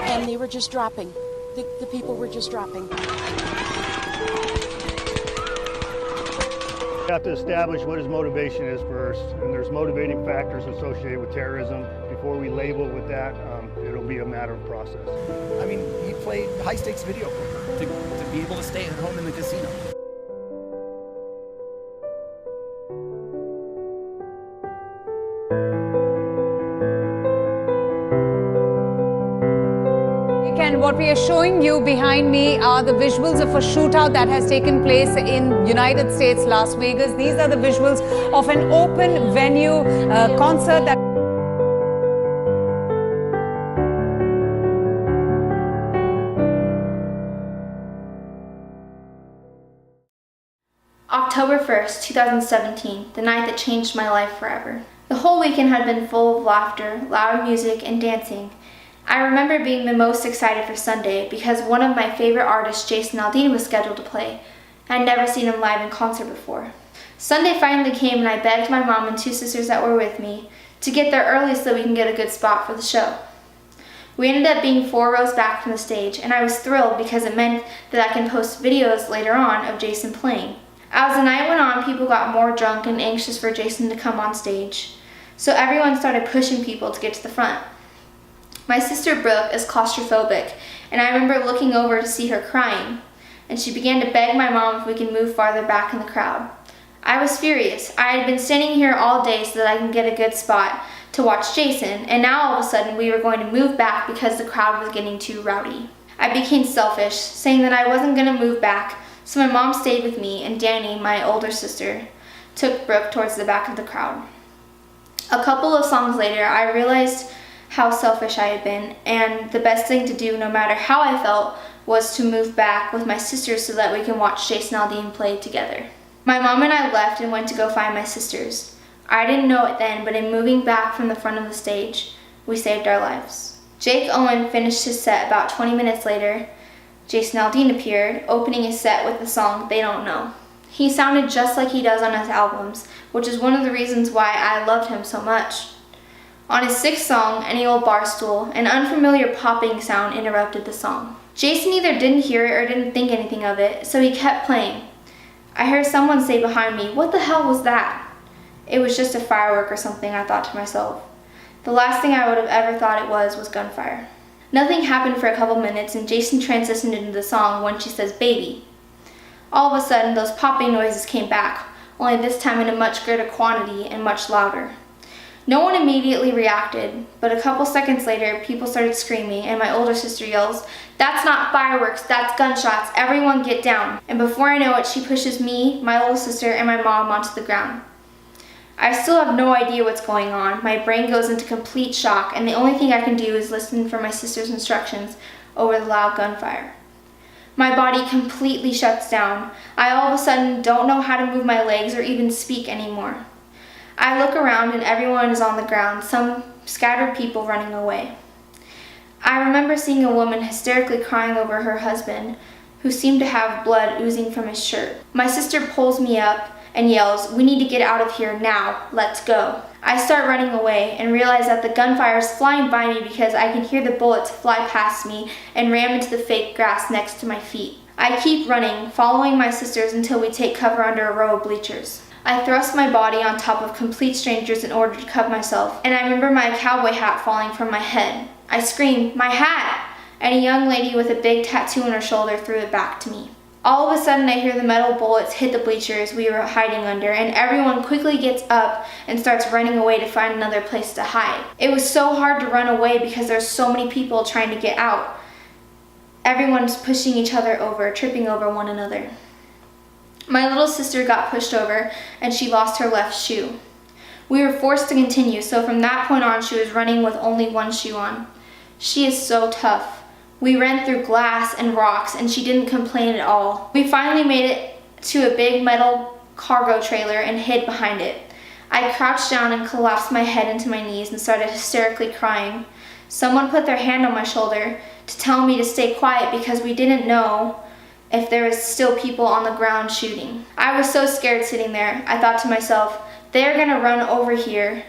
and they were just dropping. The people were just dropping. We have to establish what his motivation is first, and there's motivating factors associated with terrorism. Before we label with that, it'll be a matter of process. I mean, he played high-stakes video poker to be able to stay at home in the casino. And what we are showing you behind me are the visuals of a shootout that has taken place in United States, Las Vegas. These are the visuals of an open venue concert that October 1st, 2017, the night that changed my life forever. The whole weekend had been full of laughter, loud music, and dancing. I remember being the most excited for Sunday because one of my favorite artists, Jason Aldean, was scheduled to play. I'd never seen him live in concert before. Sunday finally came and I begged my mom and two sisters that were with me to get there early so we can get a good spot for the show. We ended up being 4 rows back from the stage, and I was thrilled because it meant that I can post videos later on of Jason playing. As the night went on, people got more drunk and anxious for Jason to come on stage, so everyone started pushing people to get to the front. My sister Brooke is claustrophobic, and I remember looking over to see her crying, and she began to beg my mom if we could move farther back in the crowd. I was furious. I had been standing here all day so that I can get a good spot to watch Jason, and now all of a sudden we were going to move back because the crowd was getting too rowdy. I became selfish, saying that I wasn't going to move back, so my mom stayed with me, and Danny, my older sister, took Brooke towards the back of the crowd. A couple of songs later, I realized how selfish I had been, and the best thing to do, no matter how I felt, was to move back with my sisters so that we can watch Jason Aldean play together. My mom and I left and went to go find my sisters. I didn't know it then, but in moving back from the front of the stage, we saved our lives. Jake Owen finished his set about 20 minutes later. Jason Aldean appeared, opening his set with the song They Don't Know. He sounded just like he does on his albums, which is one of the reasons why I loved him so much. On his 6th song, Any Old Bar Stool, an unfamiliar popping sound interrupted the song. Jason either didn't hear it or didn't think anything of it, so he kept playing. I heard someone say behind me, "What the hell was that?" It was just a firework or something, I thought to myself. The last thing I would have ever thought it was gunfire. Nothing happened for a couple minutes, and Jason transitioned into the song when she says baby. All of a sudden, those popping noises came back, only this time in a much greater quantity and much louder. No one immediately reacted, but a couple seconds later, people started screaming, and my older sister yells, "That's not fireworks, that's gunshots, everyone get down." And before I know it, she pushes me, my little sister, and my mom onto the ground. I still have no idea what's going on. My brain goes into complete shock, and the only thing I can do is listen for my sister's instructions over the loud gunfire. My body completely shuts down. I all of a sudden don't know how to move my legs or even speak anymore. I look around and everyone is on the ground, some scattered people running away. I remember seeing a woman hysterically crying over her husband, who seemed to have blood oozing from his shirt. My sister pulls me up and yells, "We need to get out of here now, let's go." I start running away and realize that the gunfire is flying by me because I can hear the bullets fly past me and ram into the fake grass next to my feet. I keep running, following my sisters until we take cover under a row of bleachers. I thrust my body on top of complete strangers in order to cover myself, and I remember my cowboy hat falling from my head. I screamed, "My hat!" and a young lady with a big tattoo on her shoulder threw it back to me. All of a sudden, I hear the metal bullets hit the bleachers we were hiding under, and everyone quickly gets up and starts running away to find another place to hide. It was so hard to run away because there's so many people trying to get out. Everyone's pushing each other over, tripping over one another. My little sister got pushed over, and she lost her left shoe. We were forced to continue, so from that point on, she was running with only one shoe on. She is so tough. We ran through glass and rocks, and she didn't complain at all. We finally made it to a big metal cargo trailer and hid behind it. I crouched down and collapsed my head into my knees and started hysterically crying. Someone put their hand on my shoulder to tell me to stay quiet because we didn't know if there was still people on the ground shooting. I was so scared sitting there. I thought to myself, they're gonna run over here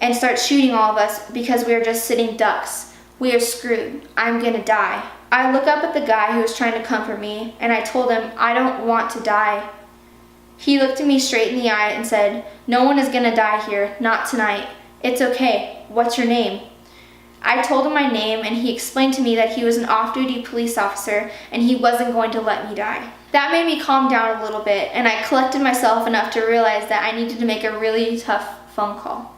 and start shooting all of us because we are just sitting ducks. We are screwed. I'm gonna die. I look up at the guy who was trying to comfort me, and I told him, I don't want to die. He looked at me straight in the eye and said, no one is gonna die here, not tonight. It's okay. What's your name? I told him my name, and he explained to me that he was an off-duty police officer and he wasn't going to let me die. That made me calm down a little bit, and I collected myself enough to realize that I needed to make a really tough phone call.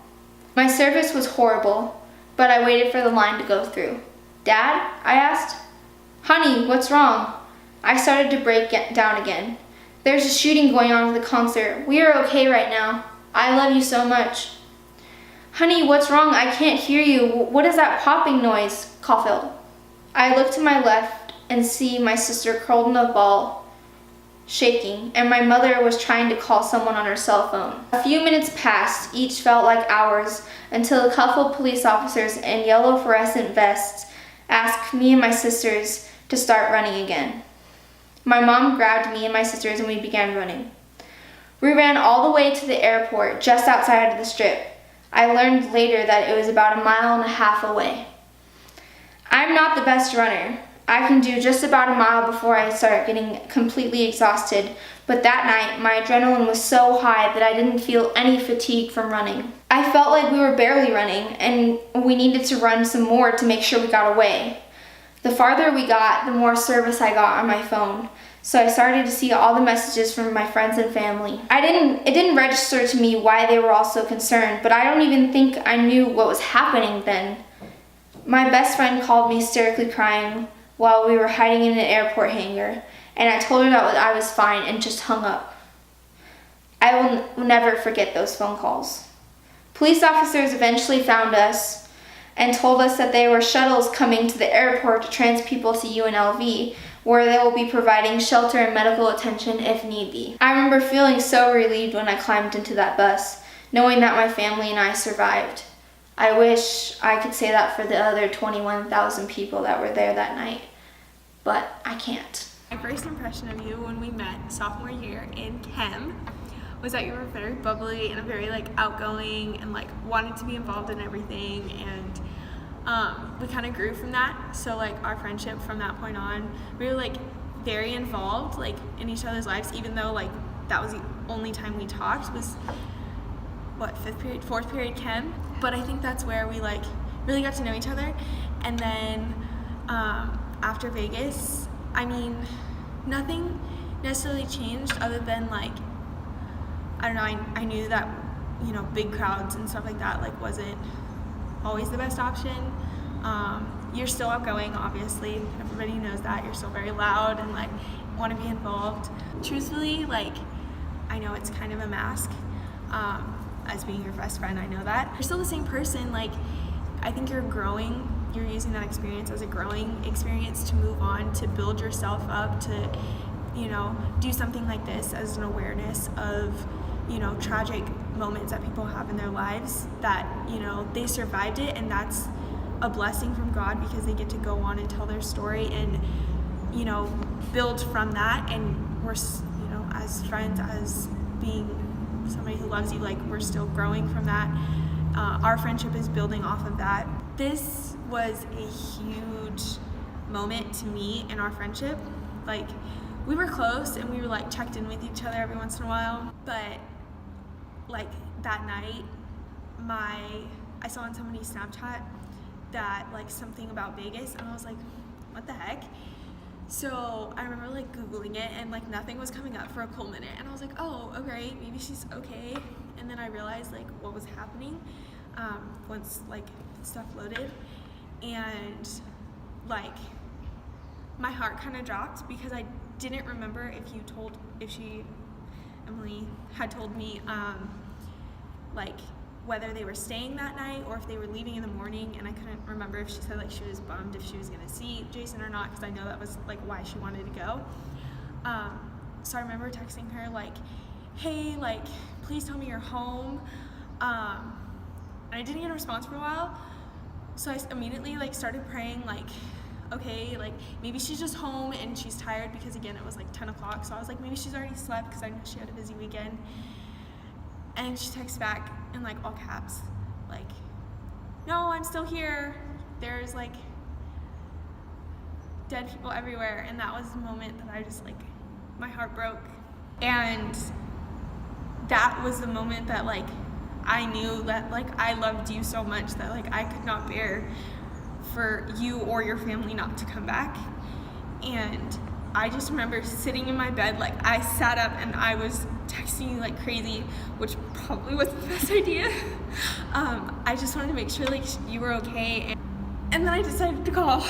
My service was horrible, but I waited for the line to go through. Dad? I asked. Honey, what's wrong? I started to break down again. There's a shooting going on at the concert. We are okay right now. I love you so much. Honey, what's wrong? I can't hear you. What is that popping noise? Caulfield. I look to my left and see my sister curled in a ball, shaking, and my mother was trying to call someone on her cell phone. A few minutes passed, each felt like hours, until a couple of police officers in yellow fluorescent vests asked me and my sisters to start running again. My mom grabbed me and my sisters and we began running. We ran all the way to the airport just outside of the Strip. I learned later that it was about 1.5 miles away. I'm not the best runner. I can do just about a mile before I start getting completely exhausted, but that night my adrenaline was so high that I didn't feel any fatigue from running. I felt like we were barely running and we needed to run some more to make sure we got away. The farther we got, the more service I got on my phone. So I started to see all the messages from my friends and family. It didn't register to me why they were all so concerned, but I don't even think I knew what was happening then. My best friend called me hysterically crying while we were hiding in an airport hangar, and I told her that I was fine and just hung up. I will never forget those phone calls. Police officers eventually found us and told us that there were shuttles coming to the airport to transfer people to UNLV, where they will be providing shelter and medical attention if need be. I remember feeling so relieved when I climbed into that bus, knowing that my family and I survived. I wish I could say that for the other 21,000 people that were there that night, but I can't. My first impression of you when we met sophomore year in chem was that you were very bubbly and very outgoing and wanted to be involved in everything, and we kind of grew from that. So our friendship from that point on, we were very involved in each other's lives, even though that was the only time we talked was fourth period chem. But I think that's where we really got to know each other. And then after Vegas, I mean, nothing necessarily changed other than I don't know, I knew that big crowds and stuff like that wasn't always the best option. You're still outgoing, obviously. Everybody knows that. You're still very loud and want to be involved. Truthfully, I know it's kind of a mask. As being your best friend, I know that. You're still the same person. I think you're growing. You're using that experience as a growing experience to move on, to build yourself up, to do something like this as an awareness of tragic moments that people have in their lives, that they survived it, and that's a blessing from God because they get to go on and tell their story and build from that. And we're as friends, as being somebody who loves you, we're still growing from that. Our friendship is building off of that. This was a huge moment to me in our friendship. We were close and we were checked in with each other every once in a while, but that night I saw on somebody's Snapchat that something about Vegas, and I was like, what the heck? So I remember Googling it, and nothing was coming up for a cool minute, and I was like, oh, okay, maybe she's okay. And then I realized what was happening once stuff loaded, and my heart kind of dropped because I didn't remember if Emily had told me whether they were staying that night or if they were leaving in the morning, and I couldn't remember if she said she was bummed if she was gonna see Jason or not, because I know that was why she wanted to go. So I remember texting her hey, please tell me you're home, and I didn't get a response for a while, so I immediately started praying okay, maybe she's just home and she's tired, because again it was 10 o'clock, so I was maybe she's already slept because I know she had a busy weekend. And she texts back in all caps no, I'm still here, there's like dead people everywhere, and that was the moment that I just like, my heart broke. And that was the moment that like I knew that like I loved you so much that like I could not bear for you or your family not to come back. And I just remember sitting in my bed, like I sat up and I was texting you like crazy, which probably wasn't the best idea. I just wanted to make sure like you were okay, and then I decided to call,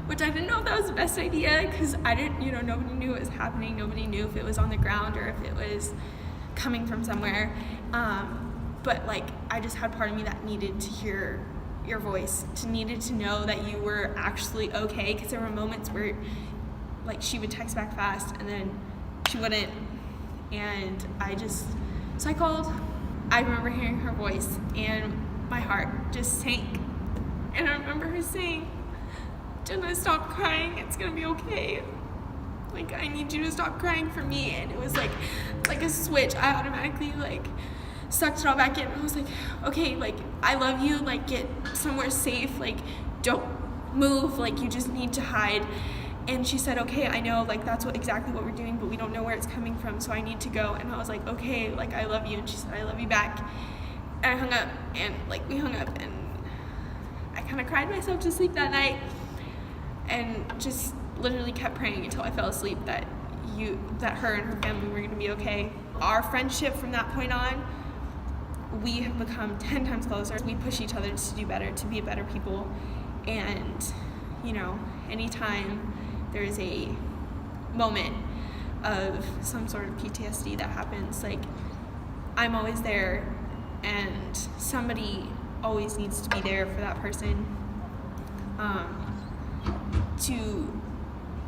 which I didn't know if that was the best idea, because I didn't, you know, nobody knew what was happening. Nobody knew if it was on the ground or if it was coming from somewhere. But like, I just had part of me that needed to hear your voice, needed to know that you were actually okay, because there were moments where like she would text back fast and then she wouldn't. And so I called. I remember hearing her voice and my heart just sank. And I remember her saying, "Jenna, stop crying, it's gonna be okay. Like, I need you to stop crying for me." And it was like a switch. I automatically like sucked it all back in. I was like, okay, like I love you, like get somewhere safe, like don't move, like you just need to hide. And she said, okay, I know, like that's exactly what we're doing, but we don't know where it's coming from, so I need to go. And I was like, okay, like I love you. And she said, I love you back. And I hung up, and like we hung up, and I kind of cried myself to sleep that night, and just literally kept praying until I fell asleep that her and her family were gonna be okay. Our friendship from that point on, we have become 10 times closer. We push each other to do better, to be better people. And, you know, anytime there's a moment of some sort of PTSD that happens, like, I'm always there, and somebody always needs to be there for that person, to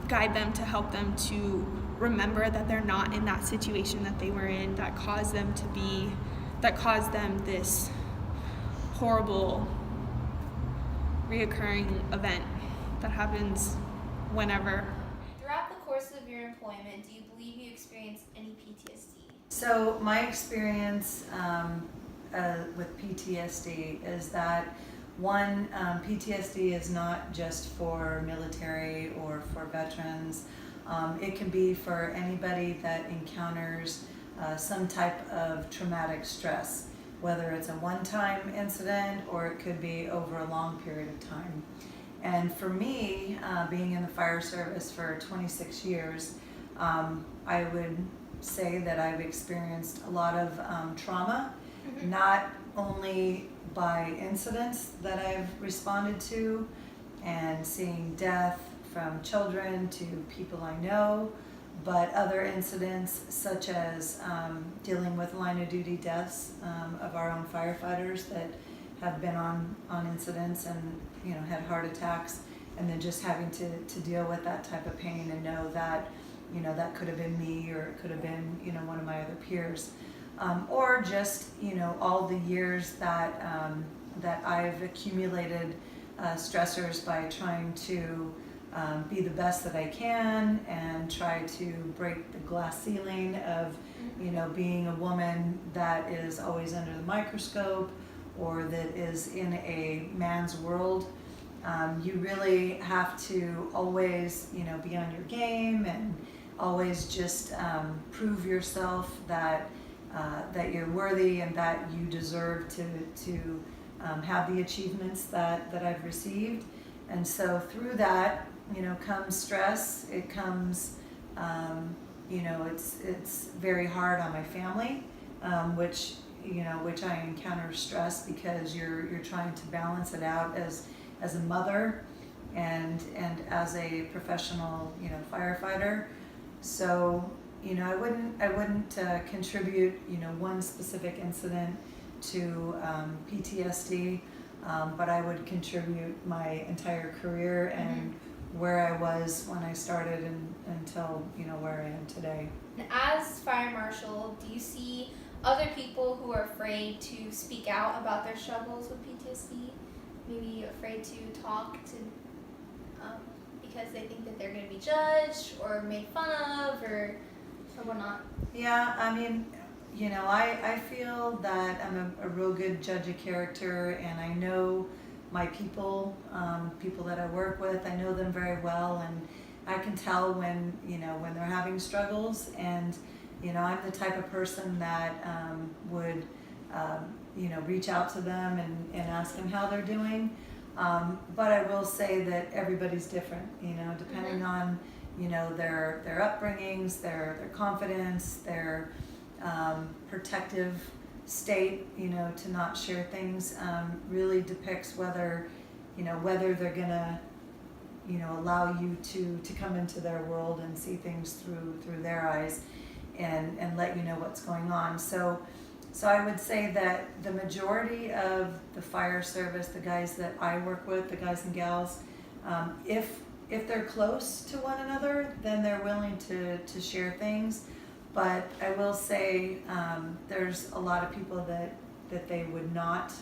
guide them, to help them to remember that they're not in that situation that they were in, that caused them this horrible reoccurring event that happens whenever. Throughout the course of your employment, do you believe you experienced any PTSD? So my experience with PTSD is that one, PTSD is not just for military or for veterans. It can be for anybody that encounters some type of traumatic stress, whether it's a one-time incident or it could be over a long period of time. And for me, being in the fire service for 26 years, I would say that I've experienced a lot of trauma, not only by incidents that I've responded to and seeing death from children to people I know, but other incidents such as dealing with line of duty deaths of our own firefighters that have been on incidents and, you know, had heart attacks, and then just having to deal with that type of pain and know that, you know, that could have been me, or it could have been, you know, one of my other peers, or just, you know, all the years that that I've accumulated stressors by trying to be the best that I can and try to break the glass ceiling of, you know, being a woman that is always under the microscope or that is in a man's world. You really have to always, you know, be on your game and always just prove yourself that that you're worthy and that you deserve to have the achievements that I've received. And so through that, you know, comes stress. It comes, you know, it's very hard on my family, which I encounter stress because you're trying to balance it out as a mother and as a professional, you know, firefighter. So, you know, I wouldn't contribute, you know, one specific incident to PTSD, but I would contribute my entire career and where I was when I started and until, you know, where I am today. As fire marshal, do you see other people who are afraid to speak out about their struggles with PTSD? Maybe afraid to talk to because they think that they're going to be judged or made fun of or whatnot? Yeah, I mean, you know, I feel that I'm a real good judge of character, and I know my people, people that I work with. I know them very well, and I can tell when, when they're having struggles. And, I'm the type of person that would, reach out to them and ask them how they're doing. But I will say that everybody's different, depending on, their upbringings, their confidence, their protective state, to not share things, really depicts whether they're gonna, allow you to come into their world and see things through their eyes and let you know what's going on. So I would say that the majority of the fire service, the guys that I work with, the guys and gals, if they're close to one another, then they're willing to share things. But I will say there's a lot of people that they would not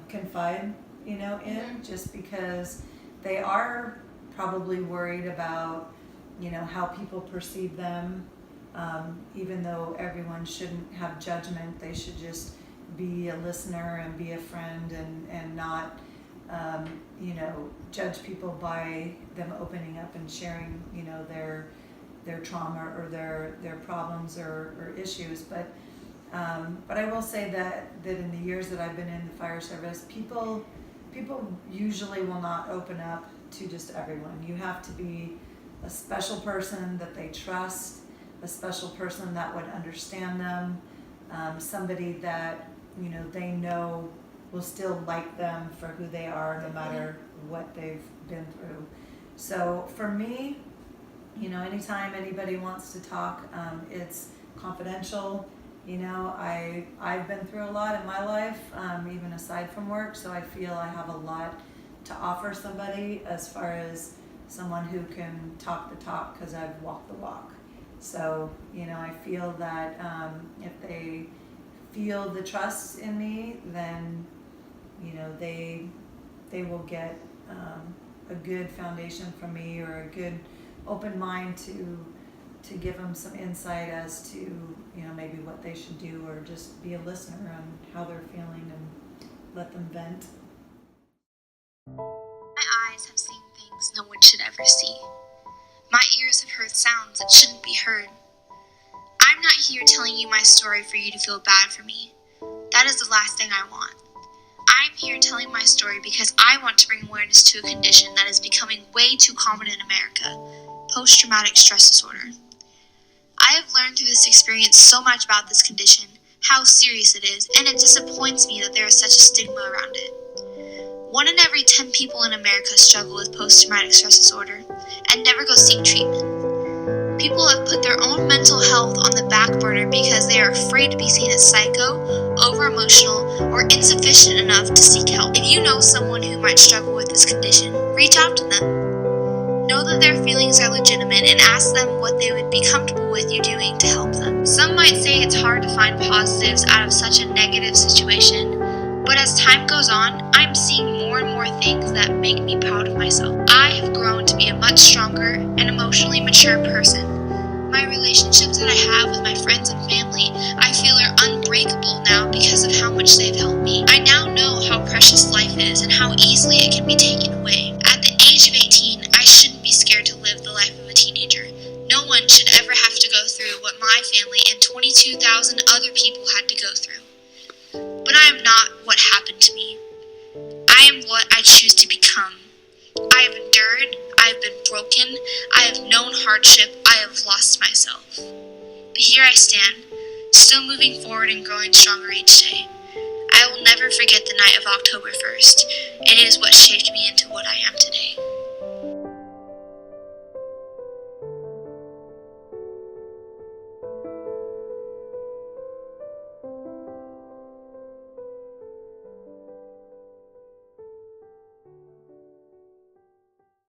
confide, in, just because they are probably worried about, how people perceive them. Even though everyone shouldn't have judgment, they should just be a listener and be a friend and not, judge people by them opening up and sharing, their trauma or their problems or issues. But I will say that in the years that I've been in the fire service, people usually will not open up to just everyone. You have to be a special person that they trust, a special person that would understand them, somebody that they know will still like them for who they are, no matter what they've been through. So for me, anytime anybody wants to talk, it's confidential. I've been through a lot in my life, even aside from work, so I feel I have a lot to offer somebody as far as someone who can talk the talk, because I've walked the walk. So, I feel that if they feel the trust in me, then, they will get a good foundation from me, or a good open mind to give them some insight as to, maybe what they should do, or just be a listener on how they're feeling and let them vent. My eyes have seen things no one should ever see. My ears have heard sounds that shouldn't be heard. I'm not here telling you my story for you to feel bad for me. That is the last thing I want. I'm here telling my story because I want to bring awareness to a condition that is becoming way too common in America: post-traumatic stress disorder. I have learned through this experience so much about this condition, how serious it is, and it disappoints me that there is such a stigma around it. 1 in every 10 people in America struggle with post-traumatic stress disorder and never go seek treatment. People have put their own mental health on the back burner because they are afraid to be seen as psycho, over-emotional, or insufficient enough to seek help. If you know someone who might struggle with this condition, reach out to them. Know that their feelings are legitimate and ask them what they would be comfortable with you doing to help them. Some might say it's hard to find positives out of such a negative situation, but as time goes on, I'm seeing more and more things that make me proud of myself. I have grown to be a much stronger and emotionally mature person. My relationships that I have with my friends and family, I feel are unbreakable now because of how much they've helped me. I now know how precious life is and how easily it can be taken away. At the age of 18, I shouldn't be scared to live the life of a teenager. No one should ever have to go through what my family and 22,000 other people had to go through. But I am not what happened to me. I am what I choose to become. I have endured, I have been broken, I have known hardship, I have lost myself. But here I stand, still moving forward and growing stronger each day. I will never forget the night of October 1st. It is what shaped me into what I am today.